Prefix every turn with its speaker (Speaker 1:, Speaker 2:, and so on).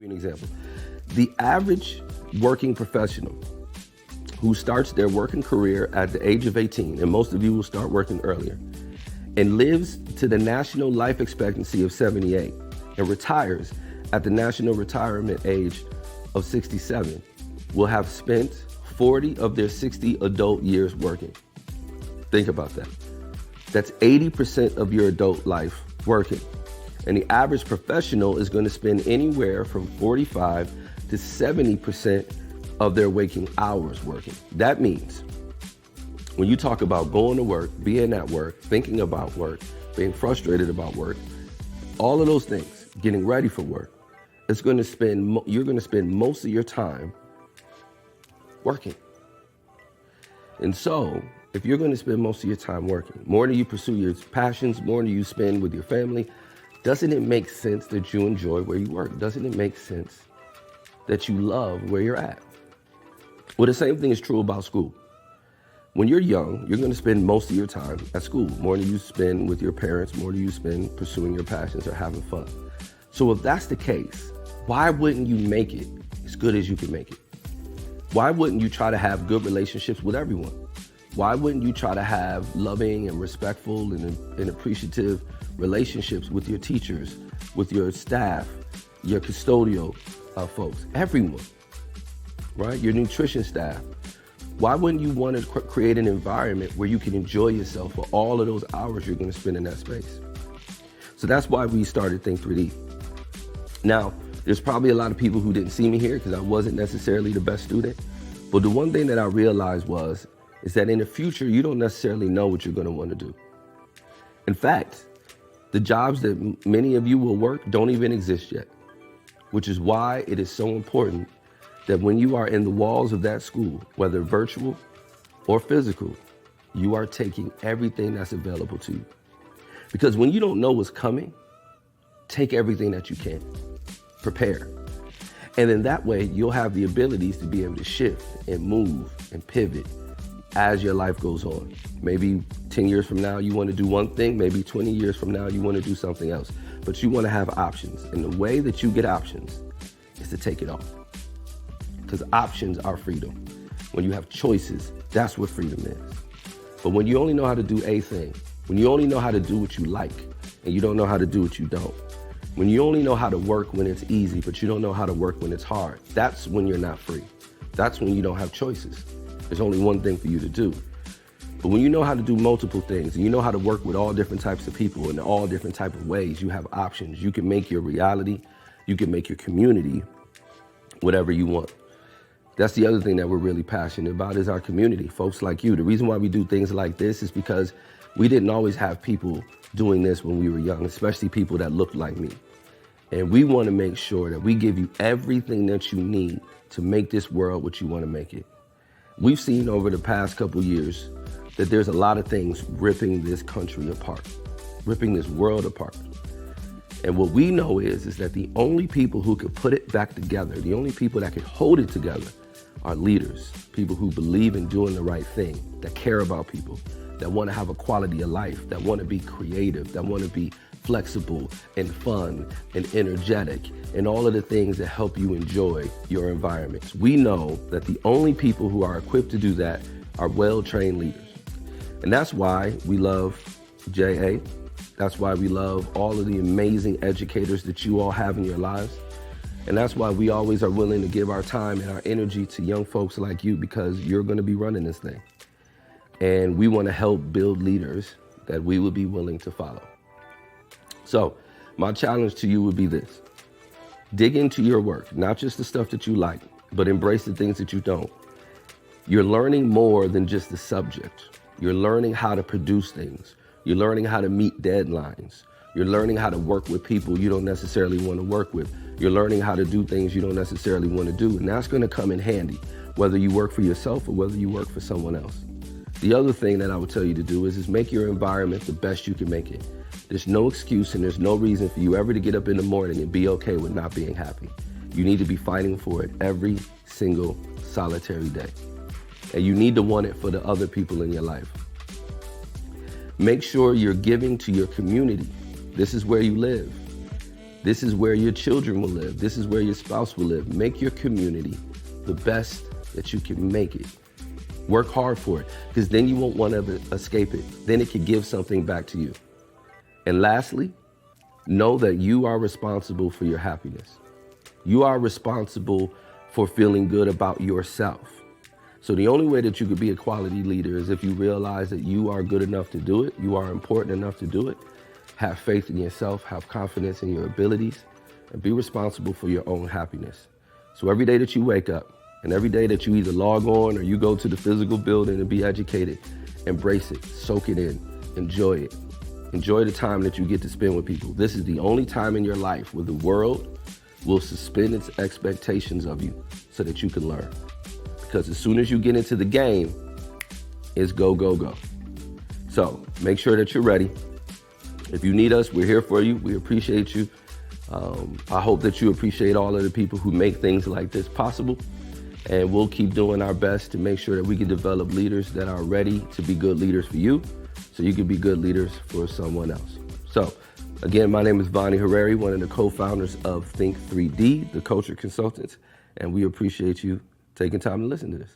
Speaker 1: An example. The average working professional who starts their working career at the age of 18, and most of you will start working earlier, and lives to the national life expectancy of 78 and retires at the national retirement age of 67 will have spent 40 of their 60 adult years working. Think about that. That's 80% of your adult life working. And the average professional is going to spend anywhere from 45 to 70% of their waking hours working. That means when you talk about going to work, being at work, thinking about work, being frustrated about work, all of those things, getting ready for work, you're going to spend most of your time working. And so, if you're going to spend most of your time working, more than you pursue your passions, more than you spend with your family, doesn't it make sense that you enjoy where you work? Doesn't it make sense that you love where you're at? Well, the same thing is true about school. When you're young, you're going to spend most of your time at school, more than you spend with your parents, more than you spend pursuing your passions or having fun. So if that's the case, why wouldn't you make it as good as you can make it? Why wouldn't you try to have good relationships with everyone? Why wouldn't you try to have loving and respectful and appreciative relationships with your teachers, with your staff, your custodial folks, everyone, right? Your nutrition staff. Why wouldn't you want to create an environment where you can enjoy yourself for all of those hours you're going to spend in that space? So that's why we started Think 3D. Now, there's probably a lot of people who didn't see me here because I wasn't necessarily the best student. But the one thing that I realized is that in the future, you don't necessarily know what you're going to want to do. In fact, the jobs that many of you will work don't even exist yet, which is why it is so important that when you are in the walls of that school, whether virtual or physical, you are taking everything that's available to you. Because when you don't know what's coming, take everything that you can. Prepare. And then that way, you'll have the abilities to be able to shift and move and pivot as your life goes on. Maybe 10 years from now, you want to do one thing. Maybe 20 years from now, you want to do something else. But you want to have options. And the way that you get options is to take it off. Because options are freedom. When you have choices, that's what freedom is. But when you only know how to do a thing, when you only know how to do what you like, and you don't know how to do what you don't, when you only know how to work when it's easy, but you don't know how to work when it's hard, that's when you're not free. That's when you don't have choices. There's only one thing for you to do. But when you know how to do multiple things, and you know how to work with all different types of people in all different types of ways, you have options. You can make your reality, you can make your community whatever you want. That's the other thing that we're really passionate about is our community, folks like you. The reason why we do things like this is because we didn't always have people doing this when we were young, especially people that looked like me. And we want to make sure that we give you everything that you need to make this world what you want to make it. We've seen over the past couple years that there's a lot of things ripping this country apart, ripping this world apart. And what we know is that the only people who could put it back together, the only people that could hold it together are leaders, people who believe in doing the right thing, that care about people, that want to have a quality of life, that want to be creative, that want to be flexible and fun and energetic, and all of the things that help you enjoy your environments. We know that the only people who are equipped to do that are well-trained leaders. And that's why we love JA. That's why we love all of the amazing educators that you all have in your lives. And that's why we always are willing to give our time and our energy to young folks like you, because you're going to be running this thing. And we want to help build leaders that we would be willing to follow. So my challenge to you would be this. Dig into your work, not just the stuff that you like, but embrace the things that you don't. You're learning more than just the subject. You're learning how to produce things. You're learning how to meet deadlines. You're learning how to work with people you don't necessarily want to work with. You're learning how to do things you don't necessarily want to do. And that's going to come in handy, whether you work for yourself or whether you work for someone else. The other thing that I would tell you to do is make your environment the best you can make it. There's no excuse and there's no reason for you ever to get up in the morning and be okay with not being happy. You need to be fighting for it every single solitary day. And you need to want it for the other people in your life. Make sure you're giving to your community. This is where you live. This is where your children will live. This is where your spouse will live. Make your community the best that you can make it. Work hard for it, because then you won't want to escape it. Then it could give something back to you. And lastly, know that you are responsible for your happiness. You are responsible for feeling good about yourself. So the only way that you could be a quality leader is if you realize that you are good enough to do it, you are important enough to do it, have faith in yourself, have confidence in your abilities, and be responsible for your own happiness. So every day that you wake up, and every day that you either log on or you go to the physical building and be educated, embrace it, soak it in, enjoy it. Enjoy the time that you get to spend with people. This is the only time in your life where the world will suspend its expectations of you so that you can learn. Because as soon as you get into the game, it's go, go, go. So make sure that you're ready. If you need us, we're here for you. We appreciate you. I hope that you appreciate all of the people who make things like this possible. And we'll keep doing our best to make sure that we can develop leaders that are ready to be good leaders for you, so you can be good leaders for someone else. So again, my name is Vaney Hariri, one of the co-founders of Think 3D, the Culture Consultants, and we appreciate you taking time to listen to this.